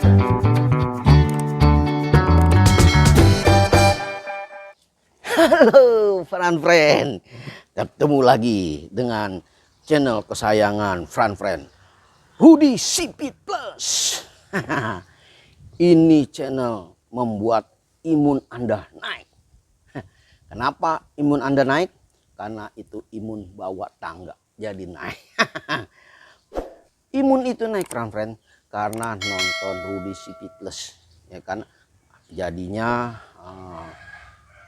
Halo friend, ketemu lagi dengan channel kesayangan friend, Rudy Sipit Plus. Ini channel membuat imun Anda naik. Kenapa imun Anda naik? Karena itu imun bawah tangga jadi naik. Imun itu naik friend karena nonton Rudy Sipit Plus, ya kan? Jadinya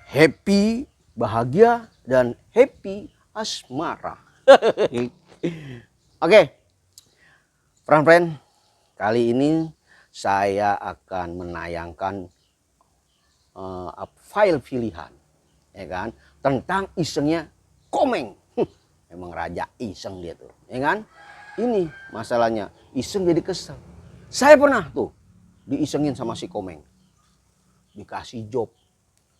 happy, bahagia, dan happy asmara. Oke, friend, kali ini saya akan menayangkan file pilihan, ya kan, tentang isengnya Komeng. Emang raja iseng dia tuh, ya kan? Ini masalahnya, iseng jadi kesel. Saya pernah tuh diisengin sama si Komeng, dikasih job.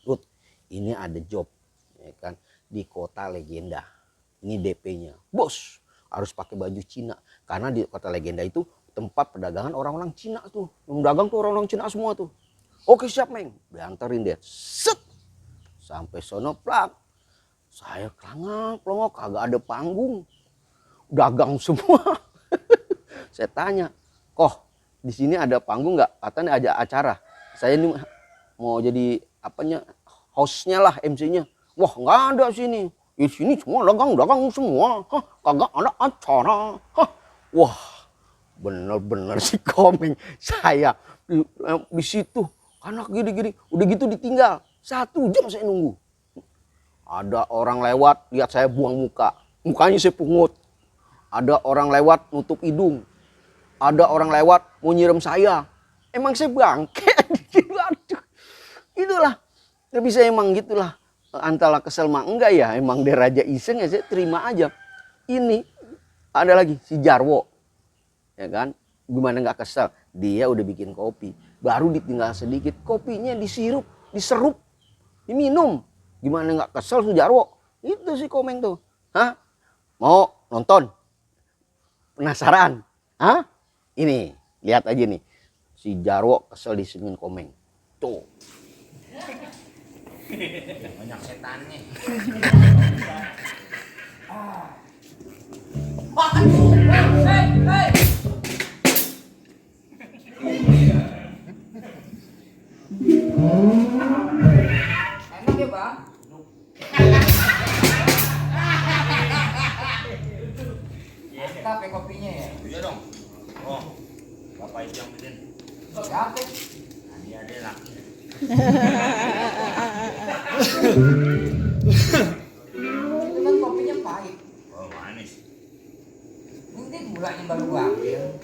Rut, ini ada job, ya kan, di kota legenda. Ini DP-nya, bos harus pakai baju Cina karena di kota legenda itu tempat perdagangan orang-orang Cina tuh. Yang dagang tuh orang-orang Cina semua tuh. Oke siap Meng, diantarin dia. Set, sampai sono plak. Saya kelangak-kelongok, kagak ada panggung, dagang semua. Saya tanya, kok di sini ada panggung nggak? Katanya ada acara. Saya ini mau jadi apanya? Hostnya lah, MC-nya. Wah nggak ada sini. Di sini semua dagang semua. Hah, kagak ada acara. Hah. Wah bener-bener si Komeng. Saya di situ anak gini-gini. Udah gitu ditinggal 1 jam saya nunggu. Ada orang lewat lihat saya buang muka. Mukanya saya pungut. Ada orang lewat nutup hidung. Ada orang lewat mau nyiram saya. Emang saya bangke. Aduh. Itulah. Tapi saya emang gitulah, antara kesel mah enggak ya, emang dia raja iseng ya saya terima aja. Ini ada lagi si Jarwo, ya kan, gimana nggak kesel, dia udah bikin kopi, baru ditinggal sedikit, kopinya diserup, diminum, gimana nggak kesel si Jarwo, itu si Komeng tuh, hah, mau nonton, penasaran, hah, ini lihat aja nih, si Jarwo kesel disengin Komeng, tuh. Banyak setannya. Enak ya bang? Mantap ya kopinya ya? Iya dong. Oh, bapak itu yang bikin. Siapa? Dia ada laki. Itu kan kopinya pahit. Oh, manis. Ini gulanya baru gua ambil.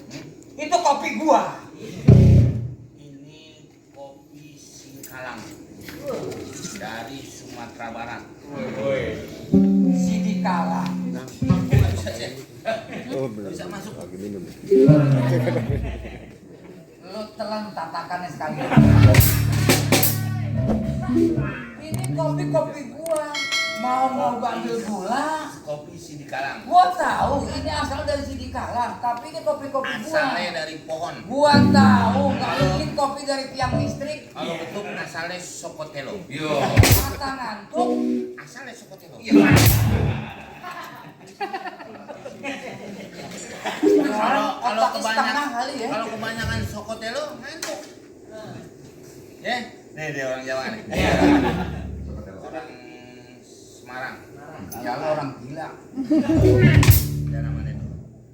Itu kopi gua. Ini kopi Singkalang dari Sumatera Barat. Sidikala. Nggak bisa sih. Nggak bisa masuk. Lo telan tatakannya sekali. Ini kopi gua. Mau ambil gula. Kopi Sidikalang. Gua tahu ini asal dari Sidikala, tapi ini kopi gua. Asalnya dari pohon. Gua tahu nggak mungkin kopi dari tiang listrik. Kalau betul asalnya Sokotelo. Iya. Mata ngantuk. Asalnya Sokotelo. Kalau kebanyakan kali ya. Kalau kebanyakan Sokotelo ngantuk. Ya, nih dia orang Jawa nih. Orang Semarang. Ya lo orang gila. Daerah mana itu?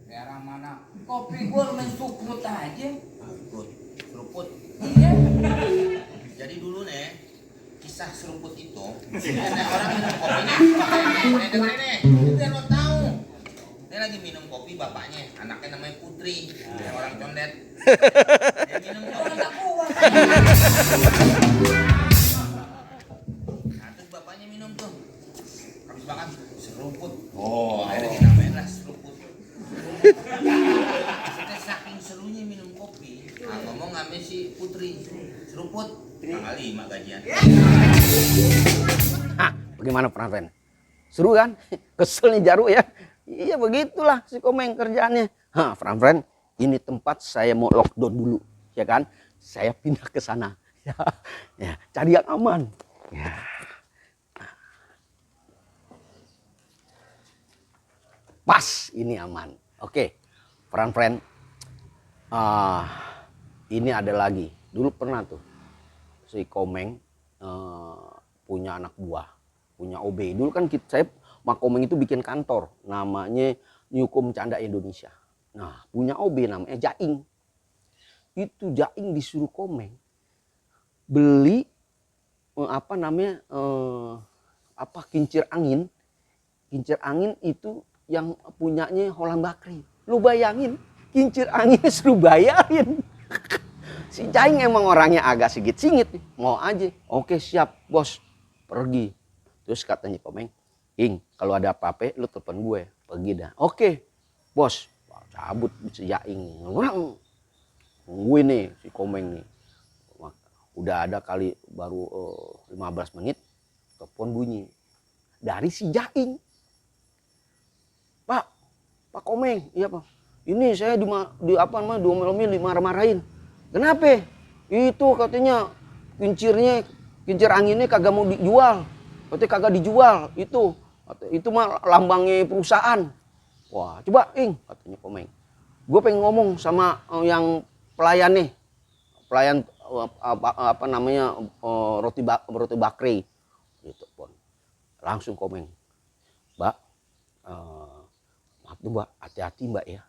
Daerah mana? Kopi gua main sukrut aja. Seruput. Iya. Jadi dulu nih kisah seruput itu, orang minum kopi nih, dengerin nih, biar lo tahu. Dia lagi minum kopi bapaknya, anaknya namanya Putri, orang condet. Dia minum kopi. Anak gua. Nah, terus bapaknya minum tuh, habis makan seruput. Oh, akhirnya dinamain lah seruput. Kita saking serunya minum kopi, ngomong ngambil si Putri seruput. Tanggal 5 gajian. Hah, bagaimana friend? Seru kan? Kesel nih Jarwo ya. Iya begitulah si Komeng kerjaannya. Hah friend, ini tempat saya mau lockdown dulu. ya kan? Saya pindah ke sana. Ya, ya, cari yang aman. Ya. Pas, ini aman. Oke, friend-friend. Ini ada lagi. Dulu pernah tuh si Komeng punya anak buah, punya OB. Dulu kan saya sama Komeng itu bikin kantor, namanya Nyukum Canda Indonesia. Nah, punya OB namanya Jaing. Itu Jaing disuruh Komeng beli kincir angin. Kincir angin itu yang punyanya Holland Bakri. Lu bayangin, kincir anginnya suruh bayarin. Si Jaing emang orangnya agak singit-singit. Mau aja. Oke siap bos. Pergi. Terus katanya Komeng, Ing kalau ada apa-apa lu telepon gue. Pergi dah. Oke bos. Cabut si Jaing. Nungguin nih si Komeng nih. Udah ada kali baru 15 menit. Telepon bunyi. Dari si Jaing. Pak Komeng, iya Pak. Ini saya diomelin, dimarah-marahin. Kenapa? Itu katanya kincir anginnya kagak mau dijual. Katanya kagak dijual itu. Itu mah lambangnya perusahaan. Wah, coba Ing, katanya Komeng. Gue pengen ngomong sama yang pelayan nih. Pelayan roti bakri. Gitu, Pon. Langsung Komeng. Mbak, maaf tuh Mbak, hati-hati Mbak ya.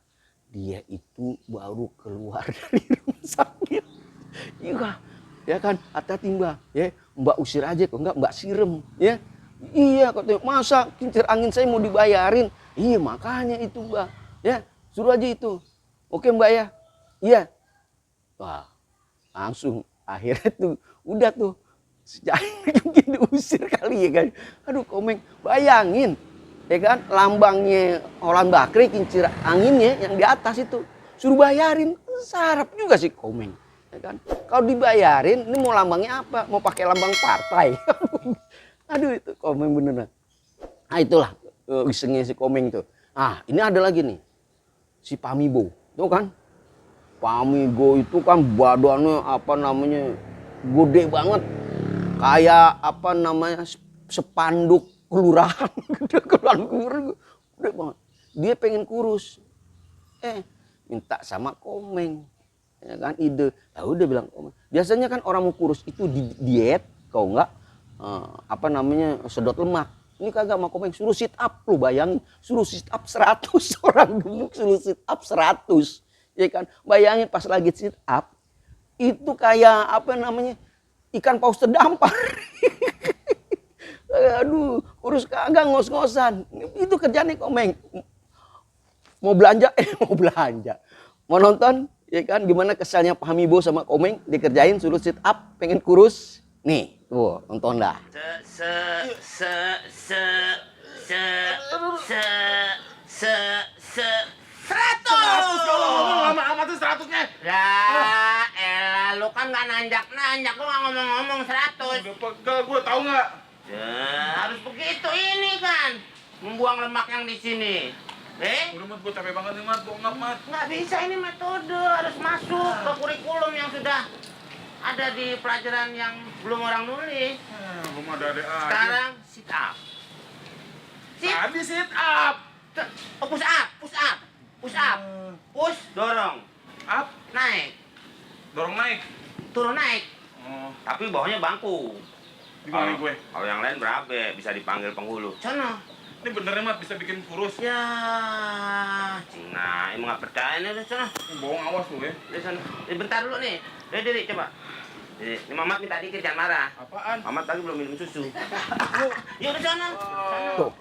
Dia itu baru keluar dari rumah sakit. Iya, ya kan, hati-hati Mbak. Ya, Mbak usir aja, kok enggak Mbak sirem. Ya, iya katanya, masa kincir angin saya mau dibayarin? Iya makanya itu Mbak. Ya, suruh aja itu. Oke Mbak ya. Iya. Wah, langsung akhirnya tuh, udah tuh. Sejak mungkin diusir kali ya kan. Aduh Komeng, bayangin. Ya kan, lambangnya Holland Bakri, kincir anginnya yang di atas itu suruh bayarin, sarap juga sih Komeng. Ya kan, kalau dibayarin ini mau lambangnya apa? Mau pakai lambang partai? Aduh itu Komeng beneran. Nah itulah isengnya si Komeng tuh. Ah ini ada lagi nih si Pamibo, tuh kan? Pamibo itu kan badannya gede banget, kayak spanduk kelurahan, gede banget. Dia pengen kurus, minta sama Komeng, ya kan ide. Ya udah bilang Komeng. Biasanya kan orang mau kurus itu di diet, kau enggak sedot lemak. Ini kagak sama Komeng suruh sit up, lu bayangin, suruh sit up 100 orang gemuk suruh sit up 100, ya kan? Bayangin pas lagi sit up itu kayak ikan paus terdampar. Aduh, kurus kagak ngos-ngosan. Itu kerjaan nih Komeng. Mau belanja, mau nonton, ya kan? Gimana kesalnya Pamibo sama Komeng dikerjain suruh sit up, pengen kurus. Nih, tuh nonton dah. Lama-lama tuh 100-nya. Ya elah, lu kan gak nanjak-nanjak, lu gak ngomong-ngomong 100. Udah pegal, gue tau gak? Harus begitu ini kan, membuang lemak yang di sini. Udah Mat, gue capek banget nih Mat, bongkap Mat. Nggak bisa, ini metode harus masuk ke kurikulum yang sudah ada di pelajaran yang belum orang nulis. Belum ada aja. Sekarang sit up. Tadi sit up. Push up. Push, dorong. Up, Naik. dorong naik. Turun naik. Oh, Tapi bawahnya bangku. gimana nih gue? Kalau yang lain berabe, bisa dipanggil penghulu. Sono. Ini benernya Mat, bisa bikin kurus. Ya, Cina, emang nggak percaya nih, udah sono. Bohong awas lu ya. Udah sono. Bentar dulu nih. Diri, coba. Ini Mamat minta dikit, jangan marah. Apaan? Mamat tadi belum minum susu. Ya udah sono. Tuh.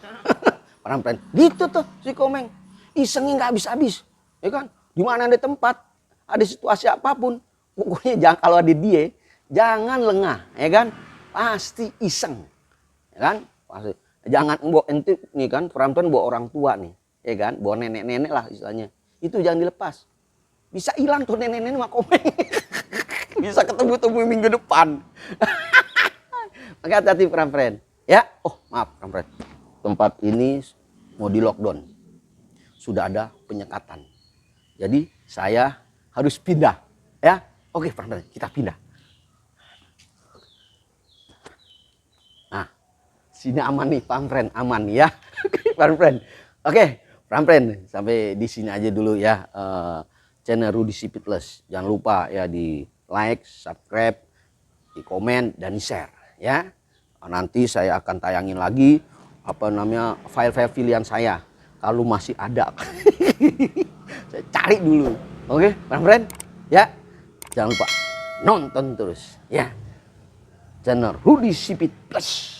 Orang-orang gitu tuh si Komeng. Isengnya nggak habis-habis. Ya kan? Di mana ada tempat, ada situasi apapun, pokoknya jangan kalau ada dia, jangan lengah, ya kan? Pasti iseng. Ya kan? Pasti. Jangan bawa ente nih kan, perempuan bawa orang tua nih, ya kan? Bawa nenek-nenek lah istilahnya. Itu jangan dilepas. Bisa hilang tuh nenek-nenek sama Komeng. Bisa ketemu-temu minggu depan. Maka hati-hati friend. Ya, oh maaf friend. Tempat ini mau di lockdown. Sudah ada penyekatan. Jadi saya harus pindah, ya. Oke, Pran, kita pindah. Nah, sini aman nih, Pran, aman ya. Pran. Oke, Pran, sampai di sini aja dulu ya. Channel Rudy Spitless. Jangan lupa ya di like, subscribe, di komen, dan di share ya. Nanti saya akan tayangin lagi file-file pilihan saya kalau masih ada. Saya cari dulu. Oke, Pran ya. Jangan lupa nonton terus ya channel Rudy Spitless.